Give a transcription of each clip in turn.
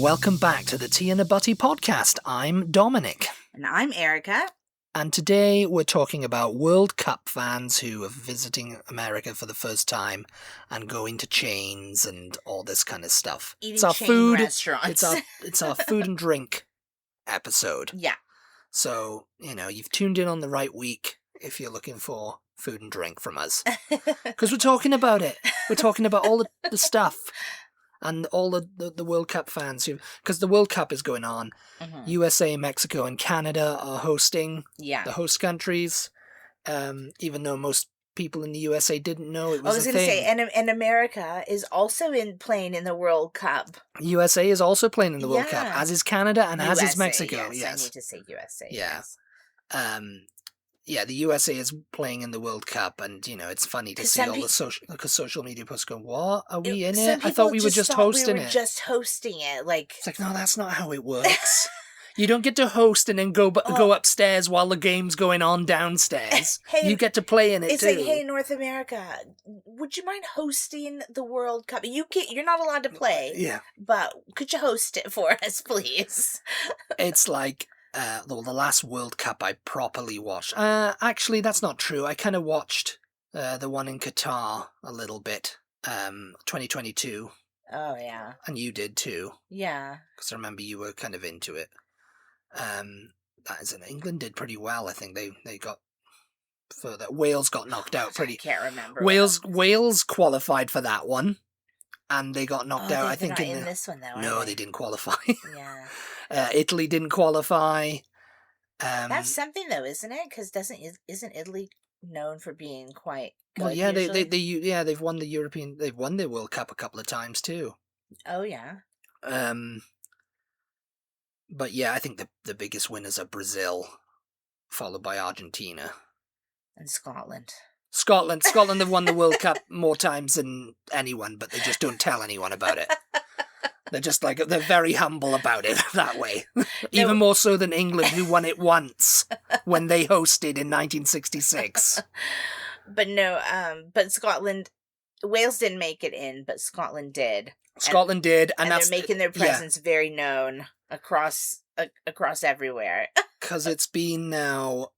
welcome back to the Tea and a Butty podcast. I'm Dominic. And I'm Erica. And today we're talking about World Cup fans who are visiting America for the first time and going to chains and all this kind of stuff. Eating it's our chain food restaurants. It's our food and drink episode. Yeah. So, you've tuned in on the right week if you're looking for food and drink from us. Because we're talking about it. We're talking about all the stuff. And all the World Cup fans, because the World Cup is going on. Mm-hmm. USA, Mexico, and Canada are hosting the host countries. Even though most people in the USA didn't know it was a thing. I was going to say, and America is also playing in the World Cup. USA is also playing in the World Cup, as is Canada and USA, as is Mexico. Yes, I need to say USA. Yeah. Yes. The USA is playing in the World Cup, and it's funny to see all the social media posts going, "What are we in it? I thought we were just hosting it." We were just hosting it. It's like, no, that's not how it works. You don't get to host and then go upstairs while the game's going on downstairs. Hey, you get to play in it too. It's like, hey, North America, would you mind hosting the World Cup? You're not allowed to play. Yeah, but could you host it for us, please? It's like. The last World Cup I properly watched. Actually, that's not true. I kind of watched the one in Qatar a little bit, 2022. Oh, yeah. And you did too. Yeah. Because I remember you were kind of into it. England did pretty well. I think they got further. Wales got knocked out pretty. I can't remember. Wales qualified for that one. And they got knocked out. I think in this one though. No, they didn't qualify. Yeah. Italy didn't qualify. That's something though, isn't it? Because isn't Italy known for being quite good? Well, yeah, they've won the World Cup a couple of times too. Oh yeah. But yeah, I think the biggest winners are Brazil, followed by Argentina and Scotland. Scotland have won the World Cup more times than anyone, but they just don't tell anyone about it. They're just they're very humble about it that way. Even more so than England, who won it once when they hosted in 1966. But no, but Scotland, Wales didn't make it in, but Scotland did. Scotland did, and they're making their presence very known across everywhere. Because it's been now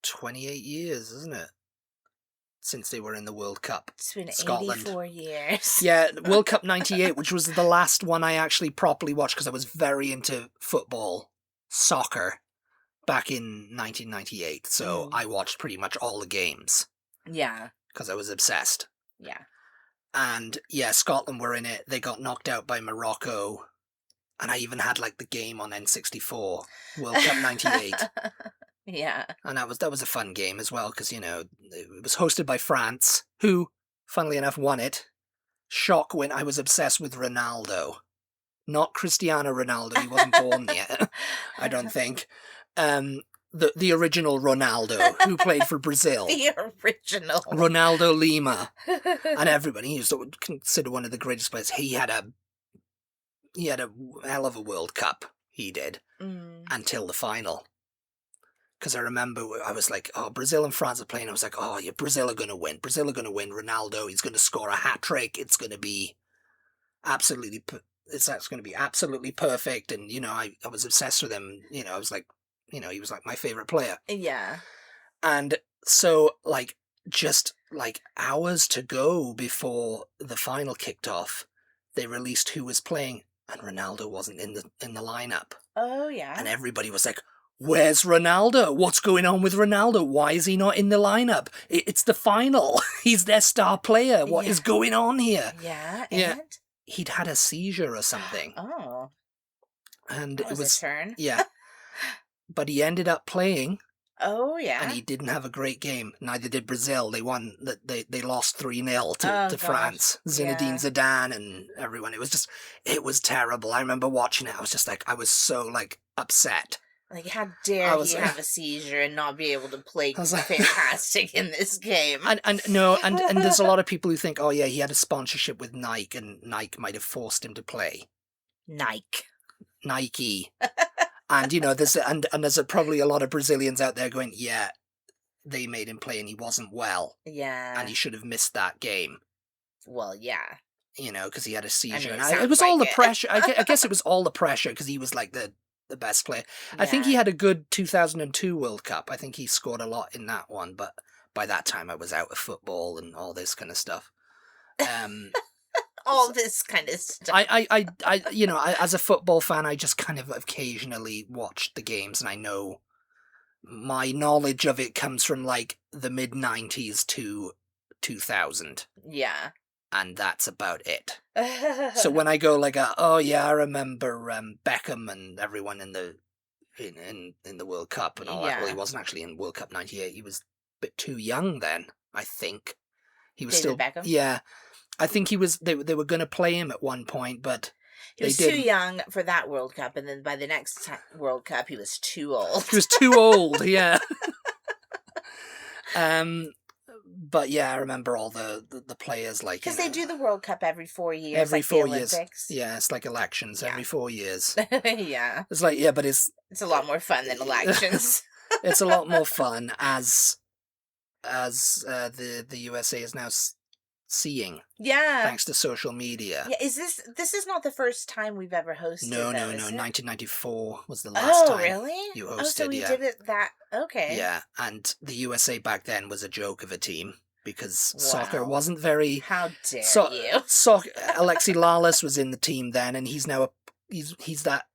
28 years, isn't it? Since they were in the World Cup. It's been Scotland. 84 years. Yeah, World Cup 98, which was the last one I actually properly watched because I was very into soccer, back in 1998. So I watched pretty much all the games. Yeah. Because I was obsessed. Yeah. And yeah, Scotland were in it. They got knocked out by Morocco. And I even had the game on N64, World Cup 98. Yeah. And that was a fun game as well, because, it was hosted by France, who, funnily enough, won it. Shock win. I was obsessed with Ronaldo. Not Cristiano Ronaldo, he wasn't born yet, I don't think. The original Ronaldo, who played for Brazil. The original. Ronaldo Lima. And everybody, he was considered one of the greatest players. He had a hell of a World Cup, he did, until the final. Because I remember I was like, oh, Brazil and France are playing. I was like, oh, yeah, Brazil are going to win. Brazil are going to win. Ronaldo, he's going to score a hat-trick. It's going to be absolutely perfect. And, I was obsessed with him. I was like, he was my favorite player. Yeah. And so, just hours to go before the final kicked off, they released who was playing, and Ronaldo wasn't in the lineup. Oh, yeah. And everybody was like, where's Ronaldo? What's going on with Ronaldo? Why is he not in the lineup? It's the final. He's their star player. What is going on here? Yeah, and? Yeah. He'd had a seizure or something. Oh. And that was a turn. Yeah. But he ended up playing. Oh, yeah. And he didn't have a great game. Neither did Brazil. They won. They lost 3-0 to France. Zinedine Zidane and everyone. It was terrible. I remember watching it. I was just I was so upset. How dare he have a seizure and not be able to play fantastic in this game? And there's a lot of people who think, oh yeah, he had a sponsorship with Nike, and Nike might have forced him to play. Nike. And there's probably a lot of Brazilians out there going, yeah, they made him play and he wasn't well. Yeah. And he should have missed that game. Well, yeah. you know, because he had a seizure. it And it sounds was all like the it. pressure. I guess it was all the pressure because he was like the best player. I think he Yeah. had a good 2002 World Cup. I think he scored a lot in that one, but by that time I was out of football and all this kind of stuff. All this kind of stuff. You know, as a football fan, I just kind of occasionally watched the games, and I know my knowledge of it comes from like the mid 90s to 2000. Yeah. And that's about it. So when I go like, oh yeah, I remember Beckham and everyone in the in the World Cup and all that. Well, he wasn't actually in World Cup '98. He was a bit too young then, I think. He was David still Beckham? Yeah. I think he was. They were going to play him at one point, but he was too young for that World Cup, and then by the next World Cup, he was too old. He was too old. Yeah. But yeah, I remember all the players like because they do the World Cup every 4 years. Every like 4 the years. Olympics. Yeah, it's like elections every 4 years. Yeah. It's like but it's a lot more fun than elections. It's a lot more fun as the USA is now seeing. Yeah. Thanks to social media. Yeah, this is not the first time we've ever hosted. No. Is 1994 was the last time. Oh, really? You hosted, so we did it that. Okay. Yeah, and the USA back then was a joke of a team because soccer wasn't very. How dare you? Alexi Lalas was in the team then, and he's now he's that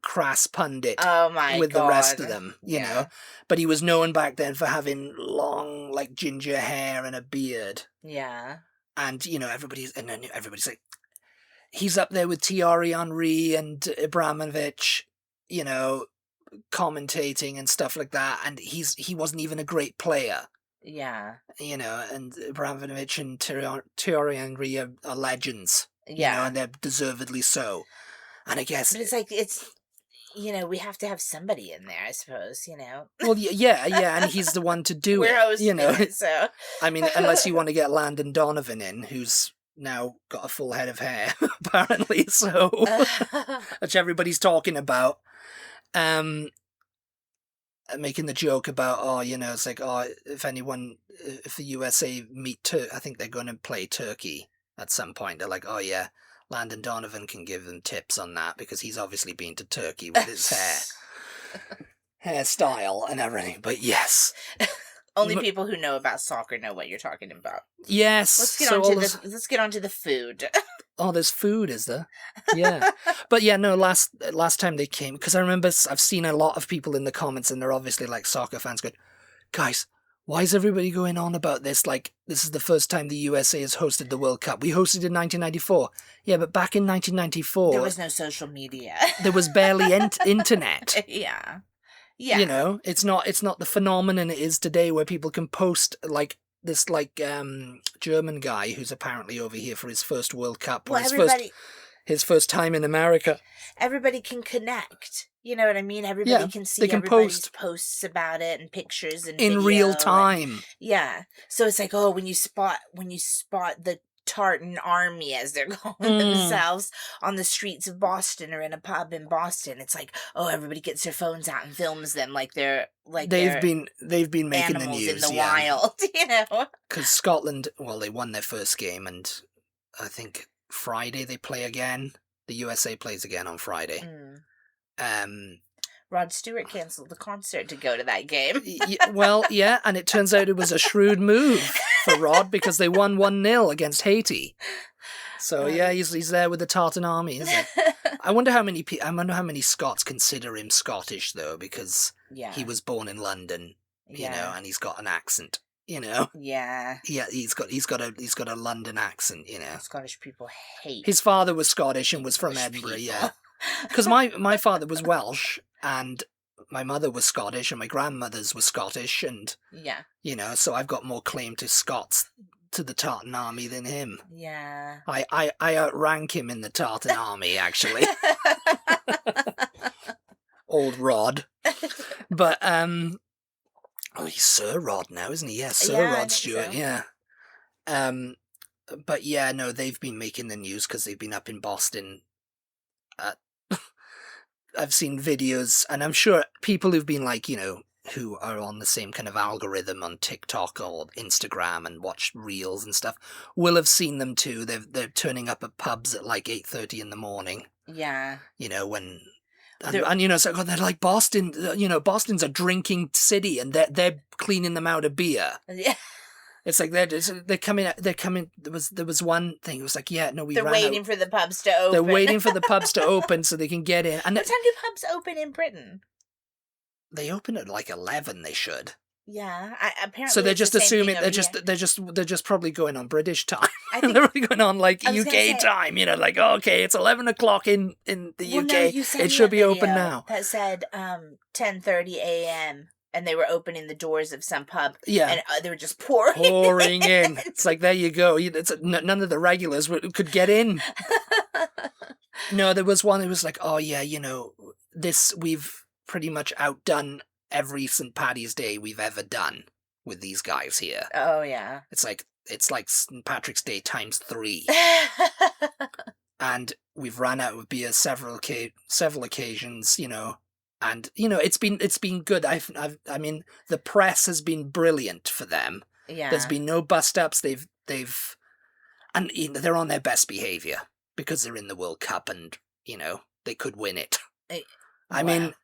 crass pundit. Oh my with God. the rest of them, you know. But he was known back then for having long, like ginger hair and a beard. Yeah. And you know, everybody's like, he's up there with Thierry Henry and Ibrahimovic, you know, commentating and stuff like that. And he wasn't even a great player. Yeah. You know, and Ibrahimovic and Thierry Henry are legends. Yeah. You know, and they're deservedly so. And I guess but it's like you know, we have to have somebody in there, I suppose, you know. Well, yeah, and he's the one to do We're it. hosting You know, it, so I mean, unless you want to get Landon Donovan in, who's now got a full head of hair, apparently, so which everybody's talking about. Making the joke about, oh, you know, it's like, oh, if the USA I think they're going to play Turkey at some point. They're like, oh yeah, Landon Donovan can give them tips on that because he's obviously been to Turkey with his hairstyle and everything. But yes. Only people who know about soccer know what you're talking about. Yes. Let's get on to the food. Oh, there's food, is there? Yeah. But yeah, no, last time they came, because I remember I've seen a lot of people in the comments and they're obviously like soccer fans going, guys, why is everybody going on about this? Like, this is the first time the USA has hosted the World Cup. We hosted in 1994. Yeah, but back in 1994... there was no social media. There was barely internet. Yeah. Yeah. You know, it's not the phenomenon it is today where people can post, like, this, like, German guy who's apparently over here for his first World Cup. Well, his first time in America. Everybody can connect. You know what I mean? Everybody can see everybody's posts about it and pictures and in real time. Yeah. So it's like, oh, when you spot the Tartan Army, as they're calling themselves, on the streets of Boston or in a pub in Boston, it's like, oh, everybody gets their phones out and films them like they've been making the news in the wild, you know. Because Scotland, well, they won their first game, and I think Friday they play again. The USA plays again on Friday. Rod Stewart cancelled the concert to go to that game. Well, yeah, and it turns out it was a shrewd move for Rod because they won 1-0 against Haiti. So yeah, he's there with the Tartan Army, isn't he? I wonder how many Scots consider him Scottish though, because he was born in London, you know, and he's got an accent, you know. Yeah. Yeah, he's got a London accent, you know. Scottish people hate. His father was Scottish and was from Edinburgh, yeah. Because my father was Welsh and my mother was Scottish and my grandmother's was Scottish, and you know, so I've got more claim to the Tartan Army than him. Yeah. I outrank him in the Tartan Army, actually. Old Rod. But he's Sir Rod now, isn't he? Yeah, Sir Rod Stewart, so. Yeah. But yeah, no, they've been making the news because they've been up in Boston. I've seen videos, and I'm sure people who've been like, you know, who are on the same kind of algorithm on TikTok or Instagram and watch reels and stuff will have seen them too. They're turning up at pubs at like 8:30 in the morning. Yeah. You know, when and you know, so they're like Boston. You know, Boston's a drinking city, and they're cleaning them out of beer. Yeah. It's like they're coming. There was one thing. It was like, yeah, no, They're waiting for the pubs to open. They're waiting for the pubs to open so they can get in. And what time do pubs open in Britain? They open at like 11. They should. Yeah, apparently. So they're just assuming they're just probably going on British time. I think, they're really going on like UK time. You know, like okay, it's 11 o'clock in the UK. No, it should be open now. That said 10:30 a.m. and they were opening the doors of some pub. Yeah, and they were just pouring in. It's like there you go. None of the regulars could get in. No, there was one. It was like, oh yeah, you know, we've pretty much outdone every St. Paddy's Day we've ever done with these guys here. Oh yeah. It's like St. Patrick's Day times 3. And we've ran out of beer several occasions, you know. And you know, it's been good. I mean, the press has been brilliant for them. Yeah. There's been no bust ups. And you know, they're on their best behavior because they're in the World Cup and, you know, they could win it. I mean,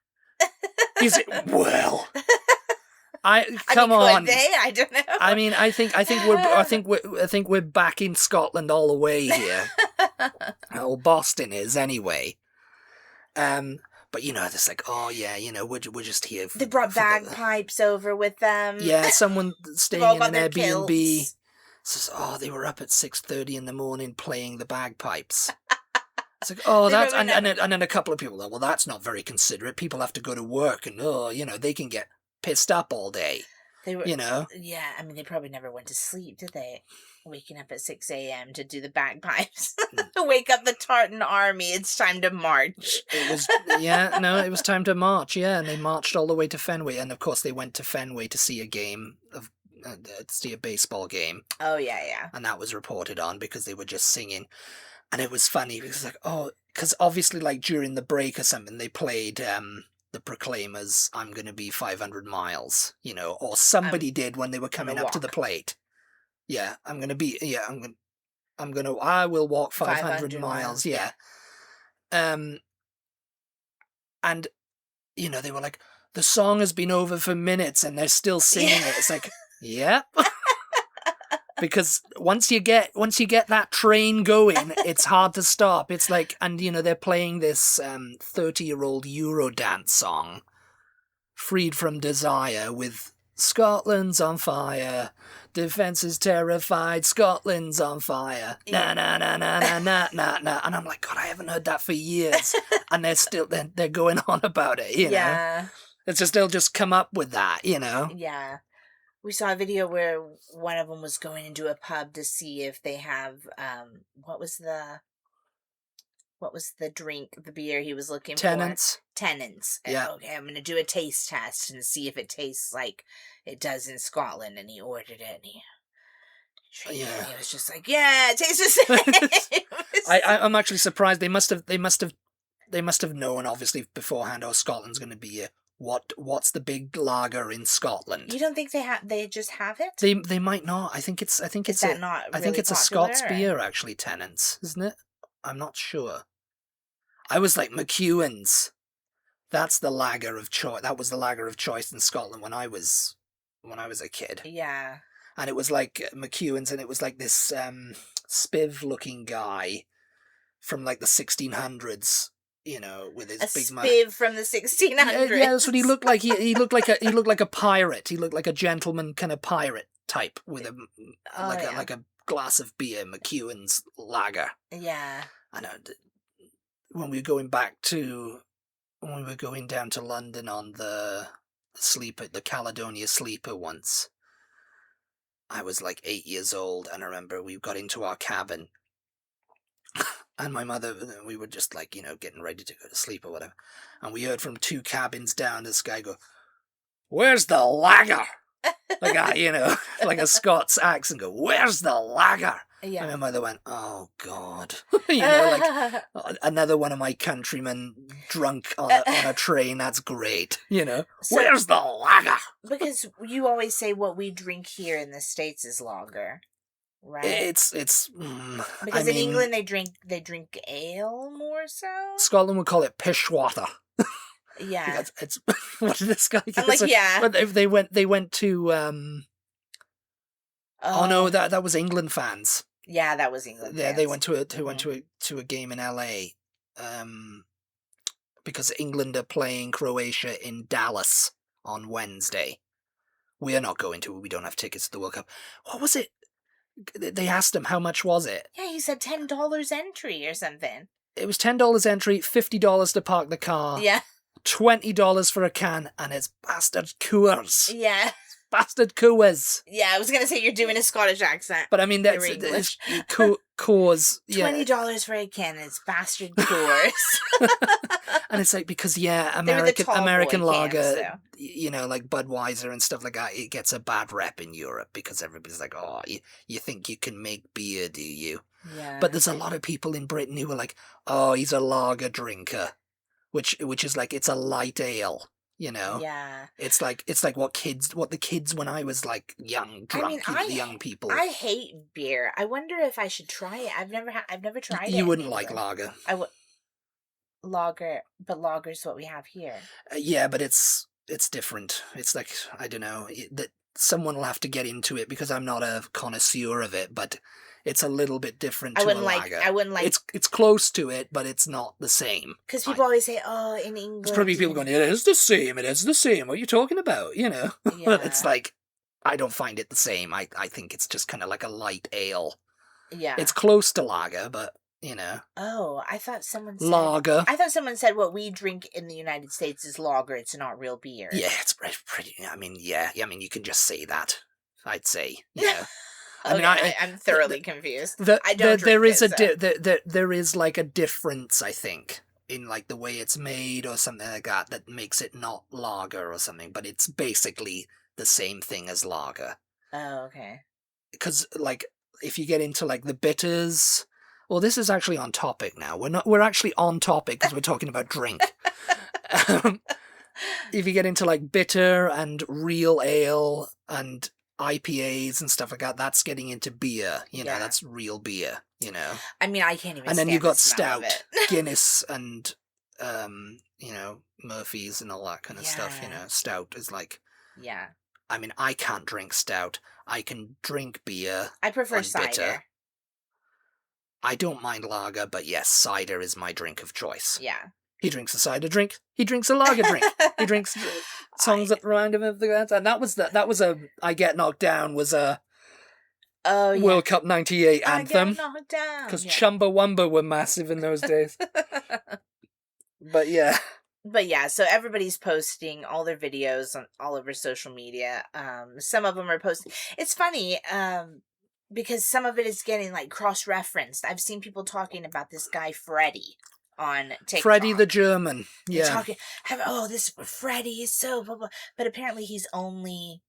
is it well? Come on. Could they? I don't know. I mean, I think we're back in Scotland all the way here. Well, Boston is anyway. But you know, it's like, oh yeah, you know, we're just here. They brought bagpipes over with them. Yeah, someone staying in an Airbnb kilts. says, oh, they were up at 6:30 in the morning playing the bagpipes. It's like, oh, that's and then a couple of people are, well, that's not very considerate. People have to go to work, and you know, they can get pissed up all day. They were, you know. Yeah, I mean, they probably never went to sleep, did they? Waking up at 6 a.m. to do the bagpipes. Wake up the Tartan army. It's time to march. It was time to march. Yeah, and they marched all the way to Fenway, and of course they went to Fenway to see a game of. See a baseball game. Oh yeah. And that was reported on because they were just singing. And it was funny because because obviously like during the break or something they played the Proclaimers' I'm Gonna Be 500 Miles, you know, or somebody did when they were coming up to the plate. Yeah, I will walk 500 miles, yeah. And you know, they were like, the song has been over for minutes and they're still singing it. It's like, yeah. Because once you get that train going, it's hard to stop. It's like, and you know, they're playing this 30-year-old Eurodance song, Freed from Desire, with Scotland's on fire, defence is terrified, Scotland's on fire, na na na na na na na na, and I'm like, God, I haven't heard that for years, and they're going on about it, you know. It's just they'll just come up with that, you know. Yeah. We saw a video where one of them was going into a pub to see if they have what was the drink, the beer he was looking for? Tennants. Yeah. Okay, I'm going to do a taste test and see if it tastes like it does in Scotland. And he ordered it and he was just like, yeah, it tastes the same. I'm actually surprised. They must have known obviously beforehand. Oh, Scotland's going to be what's the big lager in Scotland? You don't think they just have it? They might not. I think it's a Scots beer actually, Tennants, isn't it? I'm not sure. I was like McEwen's. That's the lager of choice. That was the lager of choice in Scotland when I was a kid. Yeah. And it was like McEwen's, and it was like this spiv-looking guy from like the 1600s. You know, with his big mouth. Spiv from the 1600s. Yeah, that's what he looked like. He looked like a pirate. He looked like a gentleman kind of pirate type with like a glass of beer, McEwen's lager. Yeah. I know. When we were going down to London on the sleeper, the Caledonia sleeper once, I was like 8 years old, and I remember we got into our cabin. And my mother, we were just like, you know, getting ready to go to sleep or whatever. And we heard from 2 cabins down this guy go, "Where's the lager?" like like a Scots accent. Go, where's the lager? Yeah. And my mother went, oh God, like another one of my countrymen drunk on a train. That's great, So- Where's the lager? Because you always say what we drink here in the States is lager, right? It's because in England they drink ale more so. Scotland would call it pishwater. Yeah. It's what did this guy? I'm like, yeah. But they went to oh no, that was England fans. Yeah, that was England. Yeah, fans. they went to a game in LA, because England are playing Croatia in Dallas on Wednesday. We are not going to. We don't have tickets to the World Cup. What was it? They asked him how much was it. Yeah, he said $10 entry or something. It was $10 entry, $50 to park the car. Yeah. $20 for a can, and it's bastard Coors. Yeah. Bastard Coors. Yeah, I was gonna say you're doing a Scottish accent. But I mean, that's English. Coors. Yeah. $20 for a can, and it's bastard Coors. And it's like, because American lager, like Budweiser and stuff like that, it gets a bad rep in Europe because everybody's like, oh, you think you can make beer, do you? Yeah. But there's a lot of people in Britain who are like, oh, he's a lager drinker, which is like, it's a light ale. Yeah. It's like what the kids when I was like young, drunk, young people. I hate beer. I wonder if I should try it. I've never tried it. You wouldn't like lager. I would. Lager, but lager's what we have here. Yeah, but it's different. It's like, I don't know, that someone will have to get into it because I'm not a connoisseur of it, but it's a little bit different to a lager. I wouldn't like. It's close to it, but it's not the same. Because people always say, "Oh, in England." There's probably people going, "It is the same. It is the same. What are you talking about?" Yeah. But it's like, I don't find it the same. I think it's just kind of like a light ale. Yeah. It's close to lager, but Oh, I thought someone said lager. I thought someone said what we drink in the United States is lager. It's not real beer. Yeah, it's pretty. I mean, you can just say that. I'd say, yeah. Okay, I'm thoroughly confused. I don't drink there is it, there is like a difference, I think, in like the way it's made or something like that makes it not lager or something, but it's basically the same thing as lager. Oh, okay. Because like if you get into like the bitters, well, this is actually on topic now. We're actually on topic because we're talking about drink. If you get into like bitter and real ale and IPAs and stuff like that, that's getting into beer, that's real beer, I mean, I can't even. And then you've got stout, Guinness, and Murphy's and all that kind of stuff. Stout is like, yeah. I mean, I can't drink stout. I can drink beer. I prefer cider. Bitter. I don't mind lager, but yes, cider is my drink of choice. Yeah. He drinks a cider drink. He drinks a lager drink. He drinks songs that remind him of the that. And that was a I Get Knocked Down was a World Cup '98 anthem. I Get Knocked Down. Because Chumbawamba were massive in those days. But yeah. But yeah, so everybody's posting all their videos on all over social media. Some of them are posting. It's funny, because some of it is getting like cross-referenced. I've seen people talking about this guy Freddie on TikTok. Freddie the German. Yeah. Talking, this Freddie is so blah, blah. But apparently he's only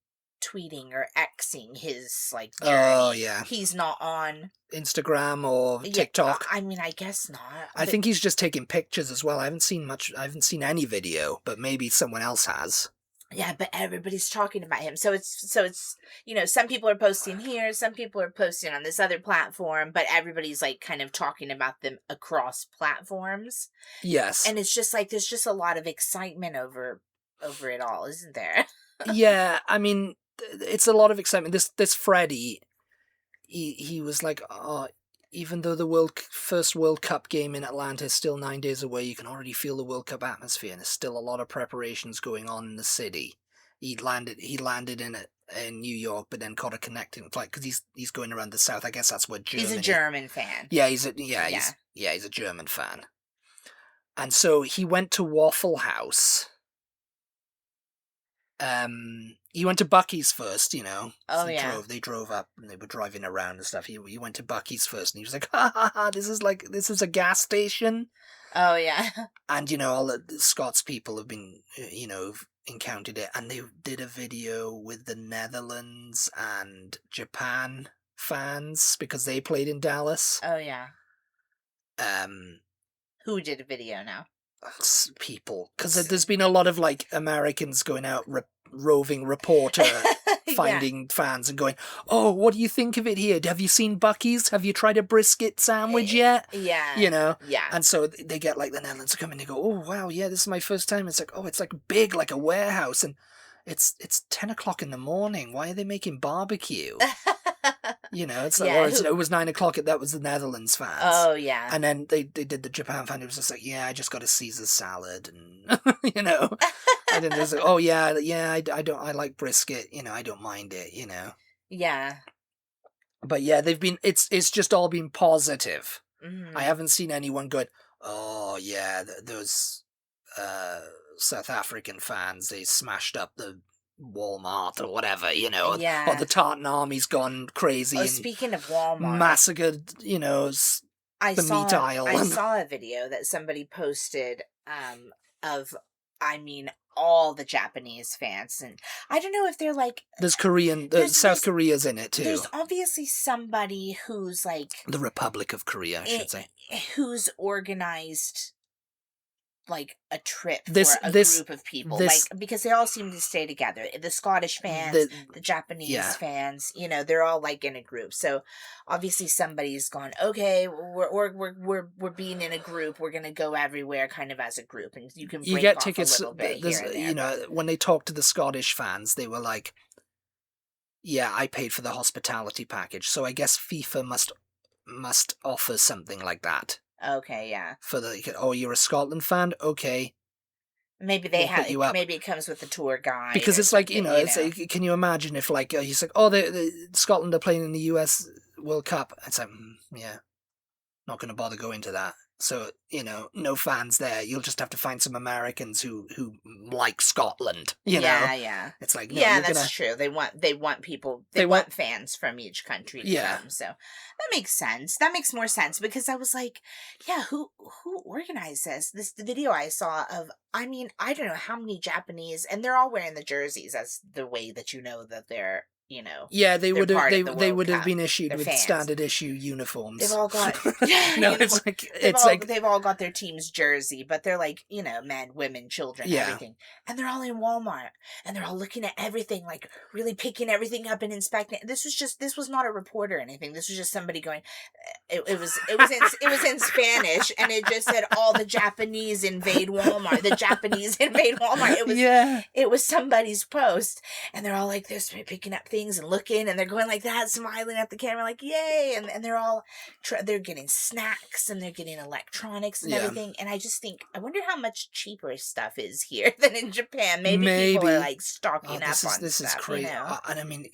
tweeting or Xing his like journey. Oh yeah. He's not on Instagram or TikTok. I mean, I guess not. I think he's just taking pictures as well. I haven't seen any video, but maybe someone else has. Yeah, but everybody's talking about him. So it's some people are posting here, some people are posting on this other platform, but everybody's like kind of talking about them across platforms. Yes. And it's just like there's just a lot of excitement over it all, isn't there? Yeah, I mean, it's a lot of excitement. This Freddie, he was like, even though the first World Cup game in Atlanta is still 9 days away, you can already feel the World Cup atmosphere, and there's still a lot of preparations going on in the city. He landed in New York, but then caught a connecting flight because he's going around the south. I guess that's where Germany. He's a German fan. Yeah, he's a German fan, and so he went to Waffle House. He went to Bucky's first, Oh, They drove up and they were driving around and stuff. He went to Bucky's first and he was like, ha ha ha, this is a gas station. Oh yeah. And, you know, all the Scots people have been, you know, have encountered it. And they did a video with the Netherlands and Japan fans because they played in Dallas. Oh yeah. Um, Who did a video now? People. Because there's been a lot of, like, Americans going out, roving reporter, finding fans and going, oh, what do you think of it here? Have you seen Bucky's? Have you tried a brisket sandwich yet? Yeah. You know? Yeah. And so they get, like, the Netherlands to come in and they go, oh, wow, yeah, this is my first time. It's like, oh, it's like big, like a warehouse. And it's 10 o'clock in the morning. Why are they making barbecue? You know, it's like, it was 9 o'clock. That was the Netherlands fans. Oh, yeah. And then they did the Japan fan. It was just like, yeah, I just got a Caesar salad. And, you know, and then there's like, oh, yeah, I like brisket. You know, I don't mind it, you know. Yeah. But yeah, it's just all been positive. Mm-hmm. I haven't seen anyone going, oh, yeah, those South African fans, they smashed up the Walmart or whatever, you know, or the Tartan Army's gone crazy. Oh, speaking of Walmart, massacred, you know, the meat aisle. I saw a video that somebody posted of, I mean, all the Japanese fans, and I don't know if they're like there's South Korea's in it too. There's obviously somebody who's like the Republic of Korea, I should say, who's organized like a trip for a group of people, like because they all seem to stay together. The Scottish fans, the Japanese fans, you know, they're all like in a group. So obviously somebody's gone, okay, we're being in a group. We're gonna go everywhere, kind of as a group, and you can get tickets a little bit here and there, you know, when they talked to the Scottish fans, they were like, "Yeah, I paid for the hospitality package, so I guess FIFA must offer something like that." Okay, yeah. For you're a Scotland fan? Okay. Maybe maybe it comes with the tour guide. Because it's like, you know, it's like, can you imagine if like, he's like, oh, Scotland are playing in the US World Cup. It's like, yeah, not going to bother going to that. So, you know, no fans there. You'll just have to find some Americans who like Scotland, you know? Yeah. It's like, no, that's true. They want people, they want fans from each country to come. So that makes sense. That makes more sense because I was like, yeah, who organized this? This video I saw of, I mean, I don't know how many Japanese, and they're all wearing the jerseys. That's the way that you know that they're, you know. Yeah, they would have been issued with standard issue uniforms. They've all got they've all got their team's jersey, but they're like, you know, men, women, children, everything. And they're all in Walmart and they're all looking at everything, like really picking everything up and inspecting it. This was not a reporter or anything. This was just somebody going, it was in Spanish, and it just said all the Japanese invade Walmart. The Japanese invade Walmart. It was somebody's post, and they're all like this, picking up things and looking, and they're going like that, smiling at the camera like yay, and they're all they're getting snacks and they're getting electronics and everything. And I just think, I wonder how much cheaper stuff is here than in Japan. Maybe people are like stocking up on stuff. This is crazy. You know? And I mean,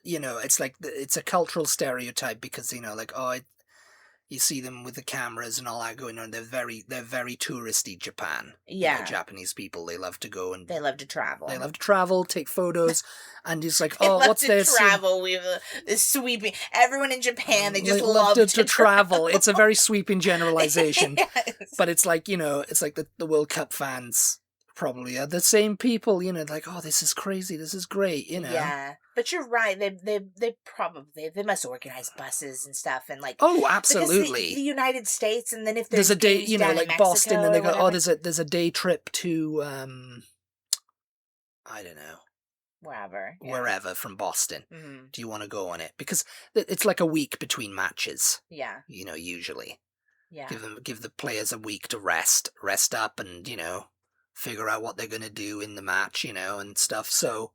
you know, it's like it's a cultural stereotype because, you know, like, you see them with the cameras and all that going on. They're very touristy. Japan. Yeah. You know, Japanese people, they love to go and they love to travel. They love to travel, take photos, and it's like, oh, what's this? Travel. We have this sweeping. Everyone in Japan, they just love to travel. It's a very sweeping generalization, yes. But it's like, you know, it's like the World Cup fans probably are the same people, you know, like, oh, this is crazy, this is great, you know. Yeah, but you're right. They probably must organize buses and stuff, and like, oh, absolutely, the United States, and then if there's a day, you know, like Boston, and they go, oh, there's a day trip to I don't know, wherever from Boston. Mm-hmm. Do you want to go on it? Because it's like a week between matches. Yeah, you know, usually. Yeah, give the players a week to rest up, and, you know, figure out what they're going to do in the match, you know, and stuff. So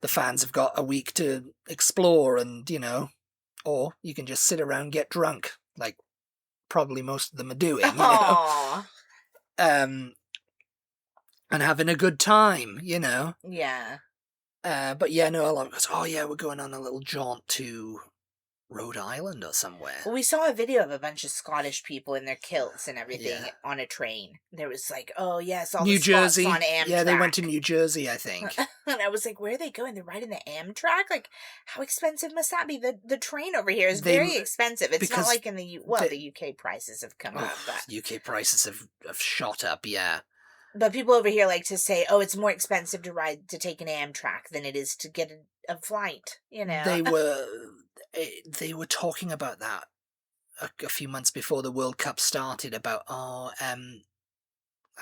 the fans have got a week to explore, and, you know, or you can just sit around, get drunk, like probably most of them are doing, you know, and having a good time, you know. Yeah. But yeah, no, a lot of us, oh yeah, we're going on a little jaunt to Rhode Island or somewhere. Well, we saw a video of a bunch of Scottish people in their kilts and everything Yeah. on a train. There was like, oh yes, all New the Scots Jersey. on Amtrak. Yeah, they went to New Jersey, I think. And I was like, where are they going? They're riding the Amtrak? Like, how expensive must that be? The train over here is very expensive. It's not like in the the UK prices have come up, but UK prices have shot up, yeah. But people over here like to say, oh, it's more expensive to take an Amtrak than it is to get a flight, you know. They were talking about that a few months before the World Cup started about I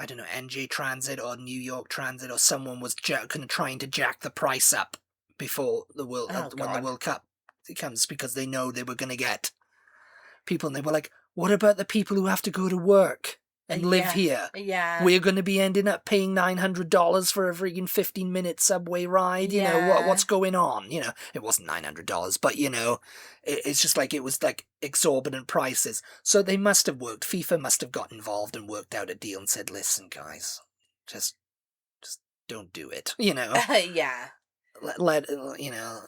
don't know, NJ Transit or New York Transit or someone was trying to jack the price up before the when the World Cup comes, because they know they were going to get people, and they were like, what about the people who have to go to work and live here? Yeah. We're going to be ending up paying $900 for a freaking 15-minute subway ride. You know, what's going on? You know, it wasn't $900, but, you know, it's just like, it was like exorbitant prices. So they must have worked. FIFA must have got involved and worked out a deal and said, listen, guys, just don't do it. You know? Yeah. Let you know,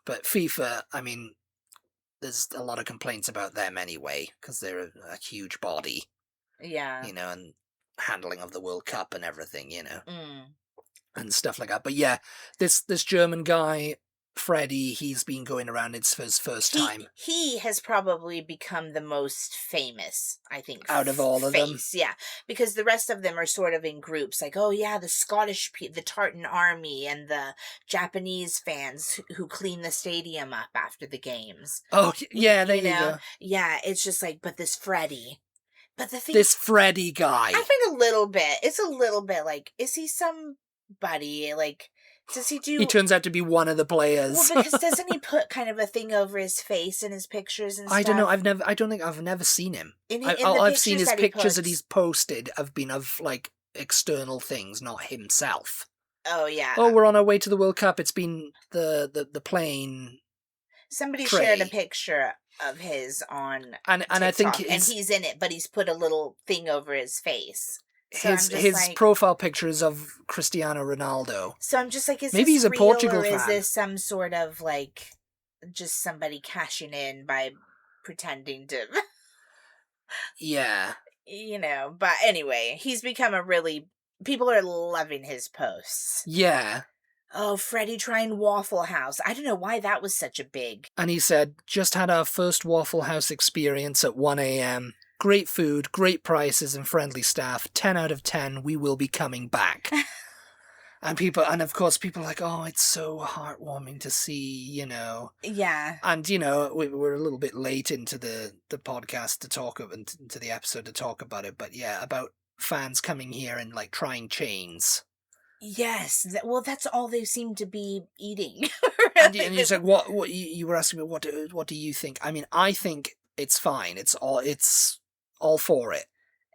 but FIFA, I mean, there's a lot of complaints about them anyway, because they're a huge body. Yeah. You know, and handling of the World Cup and everything, you know, Mm. and stuff like that. But yeah, this German guy, Freddie, he's been going around. It's for his first time. He has probably become the most famous, I think, out of all of them. Yeah, because the rest of them are sort of in groups, like, oh yeah, the Scottish, the Tartan Army, and the Japanese fans who clean the stadium up after the games. Oh yeah, there you go. Yeah, it's just like, but this Freddie. But the thing, this Freddie guy, I think it's a little bit like, is he somebody, like, does he do... He turns out to be one of the players. Well, because doesn't he put kind of a thing over his face in his pictures and stuff? I don't know, I don't think I've never seen him. All I've seen his pictures that he's posted have been of, like, external things, not himself. Oh, yeah. Oh, we're on our way to the World Cup. It's been the plane. Somebody shared a picture of his on and TikTok, I think and he's in it, but he's put a little thing over his face. So his profile picture is of Cristiano Ronaldo. So I'm just like, maybe he's a Portugal fan. Or is this some sort of, like, just somebody cashing in by pretending to... Yeah. You know, but anyway, he's become people are loving his posts. Yeah. Oh, Freddie trying Waffle House. I don't know why that was such a big... And he said, just had our first Waffle House experience at 1 a.m. Great food, great prices, and friendly staff. 10 out of 10. We will be coming back. And of course, people are like, oh, it's so heartwarming to see, you know. Yeah. And, you know, we're a little bit late into the podcast to talk about, into the episode to talk about it. But yeah, about fans coming here and, like, trying chains. Yes, well, that's all they seem to be eating. And you said, what you were asking me, what do you think? I mean, I think it's fine. It's all for it.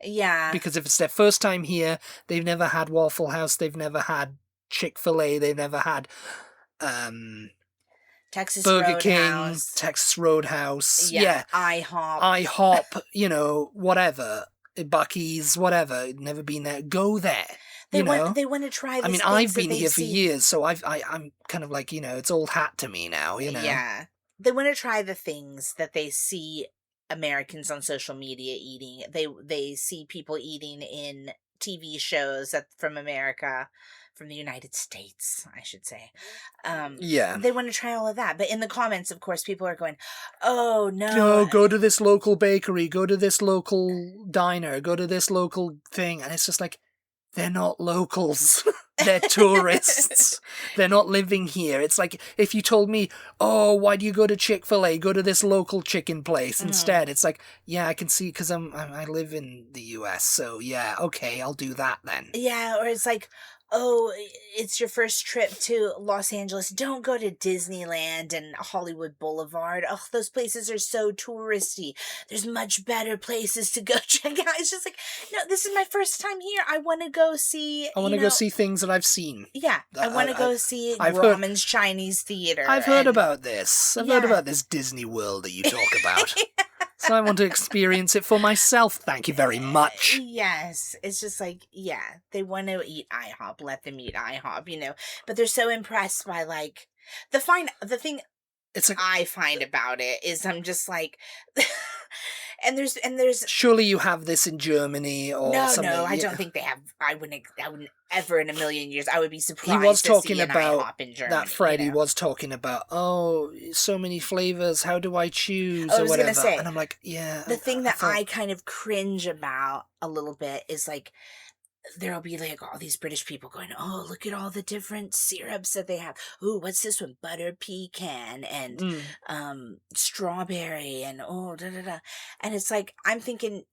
Yeah. Because if it's their first time here, they've never had Waffle House, they've never had Chick-fil-A, they've never had Burger King, Texas Roadhouse, IHOP, you know, whatever, Bucky's, whatever. Never been there. Go there. They want to try. I mean, I've been here for years, so I'm kind of like, you know, it's old hat to me now. You know. Yeah, they want to try the things that they see Americans on social media eating. They see people eating in TV shows from America, from the United States, I should say. Yeah. They want to try all of that. But in the comments, of course, people are going, oh, no. No, go to this local bakery, go to this local diner, go to this local thing. And it's just like, they're not locals. They're tourists. They're not living here. It's like if you told me, oh, why do you go to Chick-fil-A? Go to this local chicken place instead. It's like, yeah, I can see because I live in the US. So, yeah, okay, I'll do that then. Yeah, or it's like, oh, it's your first trip to Los Angeles. Don't go to Disneyland and Hollywood Boulevard. Oh, those places are so touristy. There's much better places to go check out. It's just like, no, this is my first time here. I want to go see... I want to go see things that I've seen. Yeah, I want to go see Grauman's Chinese Theater. I've heard about this. I've heard about this Disney World that you talk about. So I want to experience it for myself. Thank you very much. Yes. It's just like, yeah, they want to eat IHOP. Let them eat IHOP, you know. But they're so impressed by, like, the thing It's like, I find about it is I'm just like, and there's surely you have this in Germany or something. no, I Yeah. don't think they have. I wouldn't ever in a million years. I would be He surprised was to talking see an about IHOP in Germany. that Fred. you He know? was talking about, oh, so many flavors. How do I choose I or was whatever? gonna say, and I'm like, yeah. the thing that thought, I kind of cringe about a little bit is like there'll be like all these British people going, oh, look at all the different syrups that they have. Ooh, what's this one? Butter pecan and strawberry and oh da da da. And it's like I'm thinking,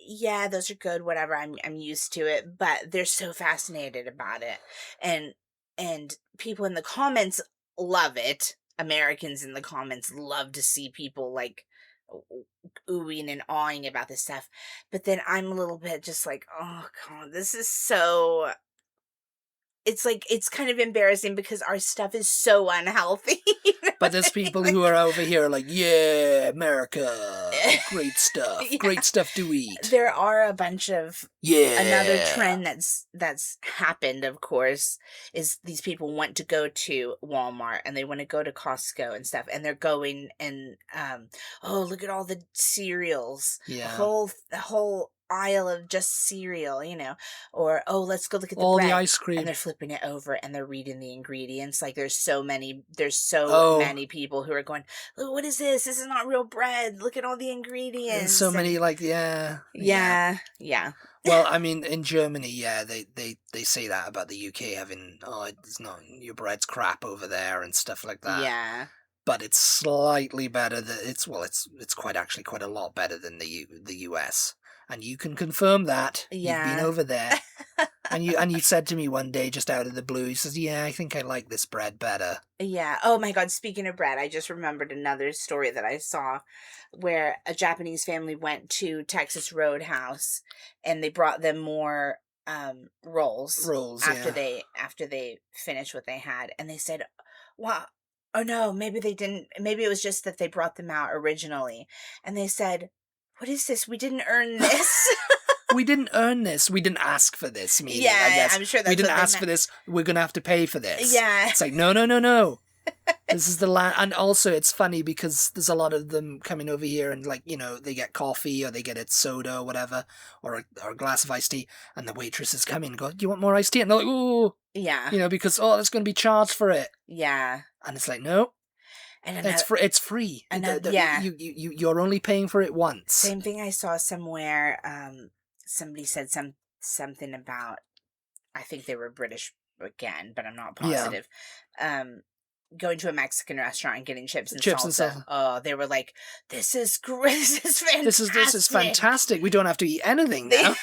yeah, those are good, whatever. I'm used to it, but they're so fascinated about it. And people in the comments love it. Americans in the comments love to see people like oohing and awing about this stuff. But then I'm a little bit just like, oh god, this is so it's like it's kind of embarrassing because our stuff is so unhealthy. You know But what there's I mean? people who are over here like, yeah, America, great stuff, Yeah. great stuff to eat. There are a bunch of Yeah. another trend that's happened, of course, is these people want to go to Walmart and they want to go to Costco and stuff, and they're going and oh, look at all the cereals, Yeah. the whole aisle of just cereal, you know, or oh, let's go look at the all bread. the ice cream. And they're flipping it over and they're reading the ingredients. Like there's so many people who are going, oh, what is this? This is not real bread. Look at all the ingredients. And so many like Yeah. Well, I mean, in Germany, yeah, they say that about the UK having, oh, it's not, your bread's crap over there and stuff like that. Yeah. But it's slightly better than it's quite a lot better than the US. And you can confirm that. Yeah. You've been over there. and you said to me one day just out of the blue, he says, yeah, I think I like this bread better. Yeah. Oh my god, speaking of bread, I just remembered another story that I saw where a Japanese family went to Texas Roadhouse and they brought them more rolls after they finished what they had, and they said, wow, oh no, maybe they didn't, maybe it was just that they brought them out originally, and they said, what is this? We didn't earn this. We didn't earn this. We didn't ask for this. Meaning, Yeah, I guess. I'm sure that's we didn't what they ask for this. We're gonna have to pay for this. Yeah. It's like no. This is the land. And also, it's funny because there's a lot of them coming over here and like, you know, they get coffee or they get a soda or whatever, or a glass of iced tea, and the waitresses come in and go, do you want more iced tea? And they're like, oh, Yeah. you know, because that's going to be charged for it. Yeah. And it's like, no. And It's free. Yeah. You're only paying for it once. Same thing I saw somewhere. Somebody said something about, I think they were British again, but I'm not positive. Going to a Mexican restaurant and getting chips and salsa. Oh, they were like, this is great. This is fantastic. This is fantastic. We don't have to eat anything now.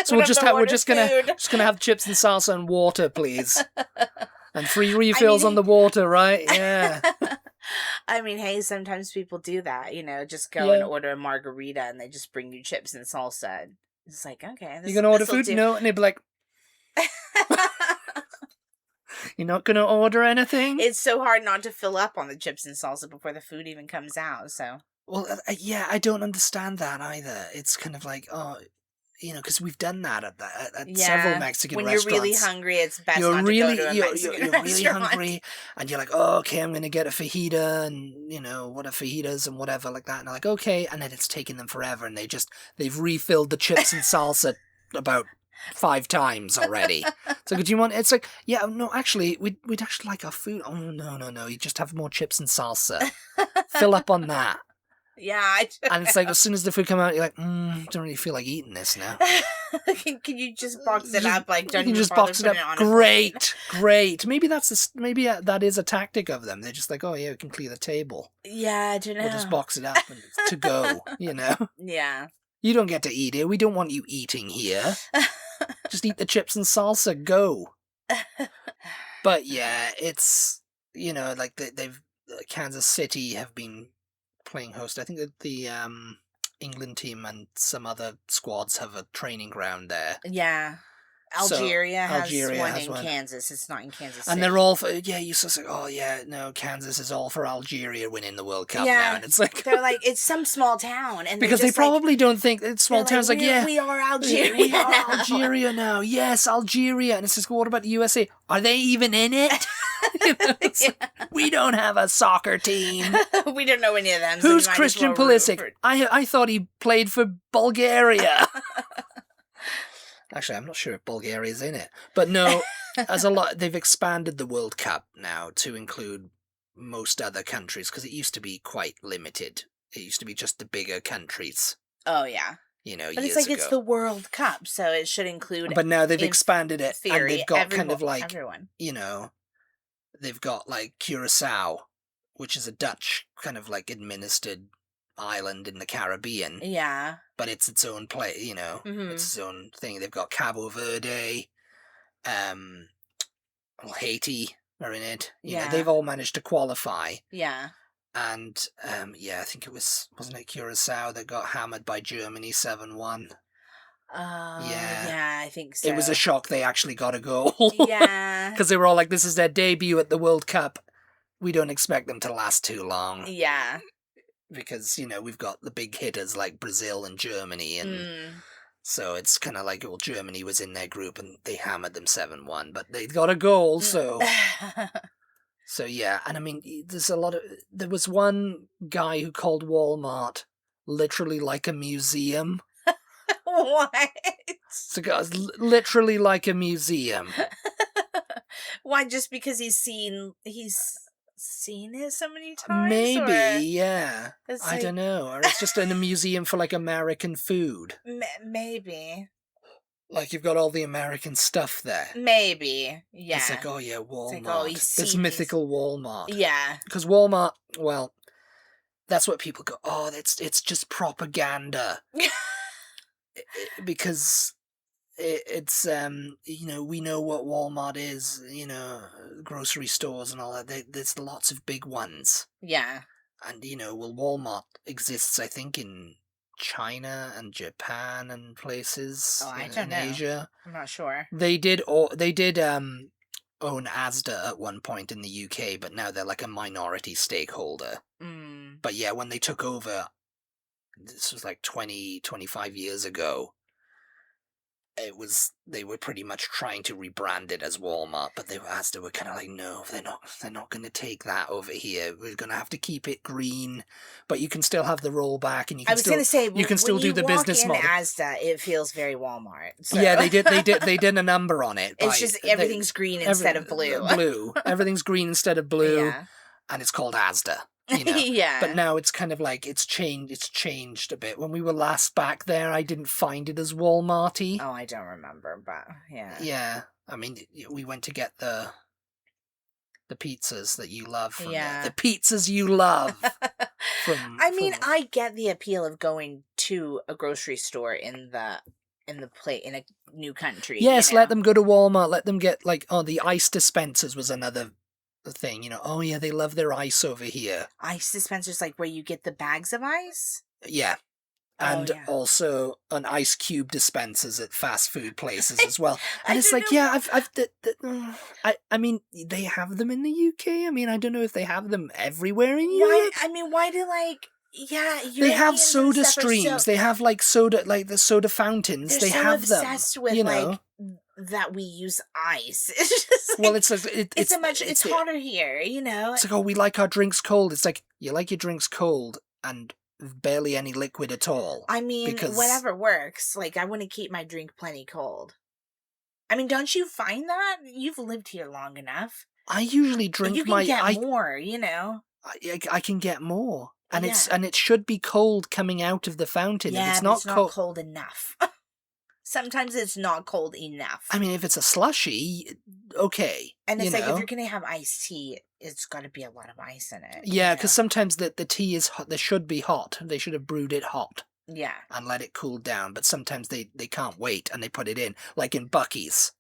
So we're just gonna have chips and salsa and water, please. And free refills on the water, right? Yeah. I mean, hey, sometimes people do that, you know, just go and order a margarita and they just bring you chips and salsa. It's like, okay. You're going to order food? No. And they'd be like, you're not going to order anything? It's so hard not to fill up on the chips and salsa before the food even comes out, so. Well, yeah, I don't understand that either. It's kind of like, oh, you know, because we've done that at several Mexican restaurants. When you're really hungry, it's best not to go to a Mexican restaurant. You're really hungry, and you're like, oh, okay, I'm going to get a fajita, and, you know, what are fajitas and whatever like that. And they're like, okay, and then it's taking them forever, and they've refilled the chips and salsa about 5 times already. So do you want, it's like, yeah, no, actually, we'd actually like our food. Oh, no, you just have more chips and salsa. Fill up on that. Yeah. And it's like, as soon as the food come out, you're like, don't really feel like eating this now. Can you just box it up? Like, don't you even just bother box it up. putting on Great. Maybe that is a tactic of them. They're just like, oh yeah, we can clear the table. Yeah, I don't know. We'll just box it up and it's to go, you know? Yeah. You don't get to eat here. We don't want you eating here. Just eat the chips and salsa, go. But yeah, it's, you know, like they've Kansas City have been playing host. I think that the England team and some other squads have a training ground there. Yeah. Algeria has one in Kansas. It's not in Kansas City. And they're all for, you just like, oh yeah, no, Kansas is all for Algeria winning the World Cup now. And it's like, they're like, it's some small town. And because they probably don't think it's small towns like, yeah. We are Algeria. We are Algeria now. Yes, Algeria. And it's just, what about the USA? Are they even in it? We don't have a soccer team. We don't know any of them. So Who's Christian Pulisic? I thought he played for Bulgaria. Actually, I'm not sure if Bulgaria's in it. But no, they've expanded the World Cup now to include most other countries, because it used to be quite limited. It used to be just the bigger countries. Oh, yeah. But it's like it's the World Cup, so it should include. But now they've expanded it, theory, and they've got kind of like everyone. They've got like Curacao, which is a Dutch kind of like administered island in the Caribbean. Yeah. But it's its own place, Mm-hmm. It's its own thing. They've got Cabo Verde, Haiti are in it. They've all managed to qualify. Yeah. And, I think wasn't it Curacao that got hammered by Germany 7-1? Yeah, I think so. It was a shock they actually got a goal. Yeah. Because they were all like, this is their debut at the World Cup. We don't expect them to last too long. Yeah. Because, we've got the big hitters like Brazil and Germany. And so it's kind of like, well, Germany was in their group and they hammered them 7-1. But they got a goal, so... So, yeah, and I mean, there was one guy who called Walmart literally like a museum. What? So, guys, literally like a museum. Why? Just because he's seen it so many times? Maybe, yeah. I don't know. Or it's just in a museum for, like, American food. Maybe. Like, you've got all the American stuff there. Maybe, yeah. It's like, oh, yeah, Walmart. Like, this mythical Walmart. Yeah. Because Walmart, well, that's what people go, oh, it's just propaganda. Because it's, we know what Walmart is, grocery stores and all that. There's lots of big ones. Yeah. And, Walmart exists, I think, in China and Japan and places. I don't know. Asia. I'm not sure. They did own Asda at one point in the UK, but now they're like a minority stakeholder. But yeah, when they took over, this was like 25 years ago, they were pretty much trying to rebrand it as Walmart, but Asda were kind of like, no, they're not going to take that over here. We're going to have to keep it green, but you can still have the rollback, and you can still do the business model. Asda, it feels very Walmart. So. Yeah, they did a number on it. It's just everything's green instead of blue. Blue. Everything's green instead of blue. Yeah. And it's called Asda. Yeah. But now it's kind of like it's changed a bit. When we were last back there, I didn't find it as Walmart-y. Oh, I don't remember, but yeah. Yeah. I mean, we went to get the pizzas that you love from there. The pizzas you love I get the appeal of going to a grocery store in a new country. Yes, let them go to Walmart, let them get the ice dispensers was another thing, oh yeah, they love their ice over here. Ice dispensers, like where you get the bags of ice? Yeah. And also an ice cube dispensers at fast food places as well. And it's like, yeah, I mean, they have them in the UK. I mean, I don't know if they have them everywhere in Europe. Why do they have soda streams. They have soda, the soda fountains. They have them. They're so obsessed with that we use ice. It's just it's hotter here, It's like, oh, we like our drinks cold. It's like, you like your drinks cold and barely any liquid at all. I mean, whatever works. I want to keep my drink plenty cold. I mean, don't you find that? You've lived here long enough. I usually drink you can get more, I can get more. And it should be cold coming out of the fountain. Yeah, it's not cold enough. Sometimes it's not cold enough. I mean, if it's a slushy, okay. And it's if you're going to have iced tea, it's got to be a lot of ice in it. Yeah, because sometimes the tea is hot. They should be hot. They should have brewed it hot. Yeah. And let it cool down. But sometimes they can't wait and they put it in. Like in Bucky's.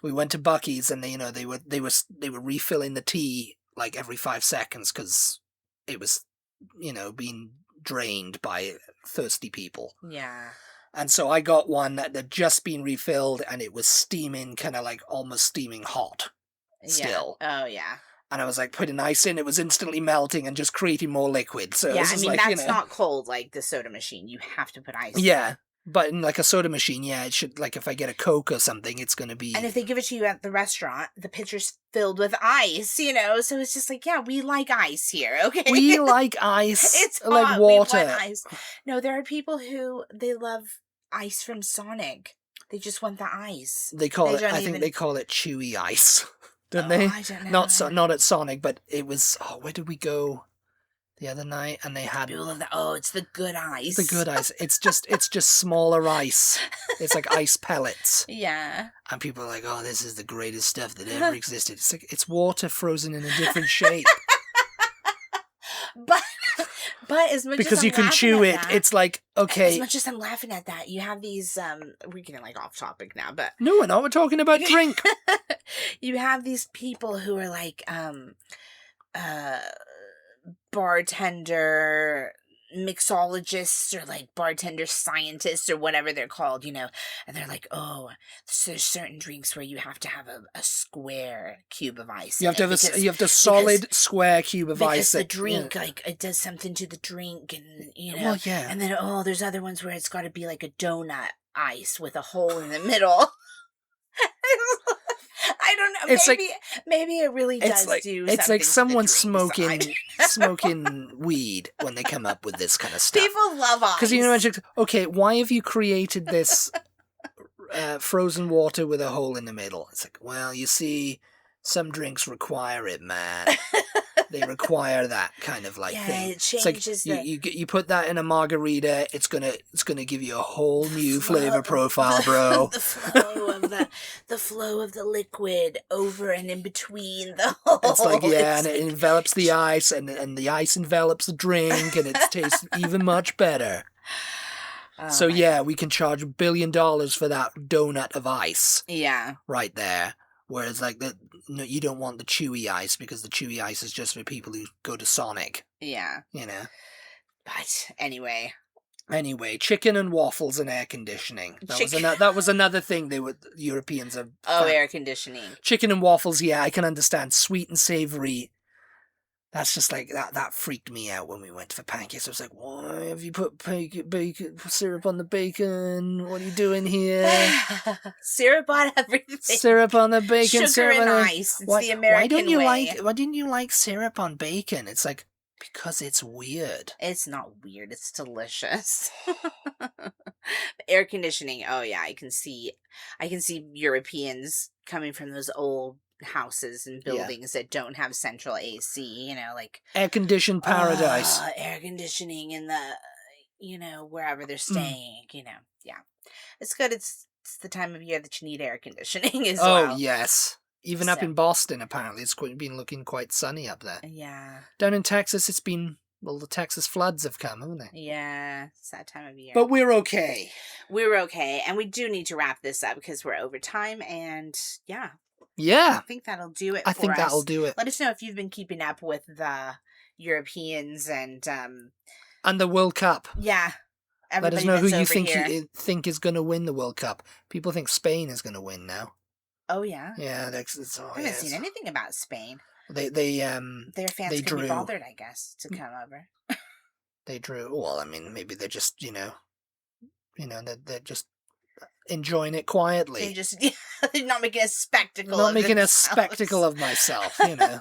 We went to Bucky's and they were refilling the tea every 5 seconds because it was, being drained by thirsty people. Yeah. And so I got one that had just been refilled and it was steaming, kind of almost steaming hot still. Oh, yeah. And I was putting ice in, it was instantly melting and just creating more liquid. So yeah, that's not cold like the soda machine. You have to put ice in. Yeah. But in like a soda machine, yeah, it should, like if I get a Coke or something, it's going to be... And if they give it to you at the restaurant, the pitcher's filled with ice, you know? So it's just like, yeah, we like ice here, okay? We like ice. It's like hot, water. we want ice. No, there are people who, they love ice from Sonic. They just want the ice. They call They it, don't I think even- they call it chewy ice. Don't Oh, they? I don't know. Not at Sonic, but it was, where did we go the other night? And they had People love that. Oh, it's the good ice. the good ice. It's just smaller ice. It's like ice pellets. Yeah. And people are like, oh, this is the greatest stuff that ever existed. It's like, it's water frozen in a different shape. But as much Because as you I'm can laughing chew at it. that, It's like, as okay. much as I'm laughing at that, you have these we're getting like off topic now, but No, we're not. We're talking about drink. you have these people who are like bartender mixologists or like bartender scientists or whatever they're called, you know, and they're like, oh, so there's certain drinks where you have to have a square cube of ice. You have to have because, you have to solid square cube of because ice. the that- drink, yeah. like, it does something to the drink, and you know, Well, yeah. and then there's other ones where it's got to be like a donut ice with a hole in the middle. I don't know. It's Maybe it really does do. It's something like to the someone drink smoking side. smoking weed when they come up with this kind of stuff. People love ice. Because you know, okay, why have you created this frozen water with a hole in the middle? It's like, well, you see, some drinks require it, man. They require that kind of like thing. It It's like changes you put that in a margarita, it's gonna give you a whole new flavor profile, bro. the flow of the liquid over and in between the hole. It's like, yeah, and it envelops the ice, and the ice envelops the drink, and it tastes even much better. So yeah, we can charge $1 billion for that donut of ice. Yeah. Right there. Whereas like no, you don't want the chewy ice, because the chewy ice is just for people who go to Sonic. Yeah. You know. But anyway, chicken and waffles and air conditioning. That was another thing Europeans are. air conditioning. Chicken and waffles, yeah, I can understand. Sweet and savory. That's just like that freaked me out when we went for pancakes. I was like, why have you put bacon syrup on the bacon? What are you doing here? Syrup on everything. Syrup on the bacon. Sugar syrup and on the... ice. It's the American way. Why didn't you like syrup on bacon? It's like, because it's weird. It's not weird. It's delicious. Air conditioning. Oh yeah, I can see Europeans coming from those old houses and buildings that don't have central AC, you know, like air conditioned paradise. Air conditioning in the, you know, wherever they're staying, you know. Yeah. It's good. It's the time of year that you need air conditioning as well. Oh, yes. Even up in Boston, apparently, it's been looking quite sunny up there. Yeah. Down in Texas, it's been, well, the Texas floods have come, haven't they? Yeah, it's that time of year. But we're okay. We're okay. And we do need to wrap this up because we're over time. And yeah. Yeah. I think that'll do it I think that'll do it. Let us know if you've been keeping up with the Europeans and the World Cup. Yeah. Let us know who you think is going to win the World Cup. People think Spain is going to win now. Oh yeah. Yeah, I haven't seen anything about Spain. Their fans couldn't be bothered, I guess, to come over. They drew. Well, I mean, maybe they're just they're just enjoying it quietly. They're not making a spectacle. Not making a spectacle of myself, you know.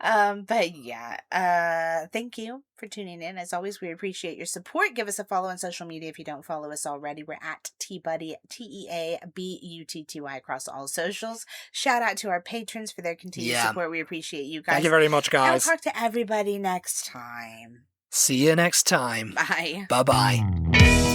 But yeah, thank you for tuning in. As always, we appreciate your support. Give us a follow on social media if you don't follow us already. We're at TButty, TEABUTTY across all socials. Shout out to our patrons for their continued support. We appreciate you guys. Thank you very much, guys. I'll talk to everybody next time. See you next time. Bye. Bye-bye.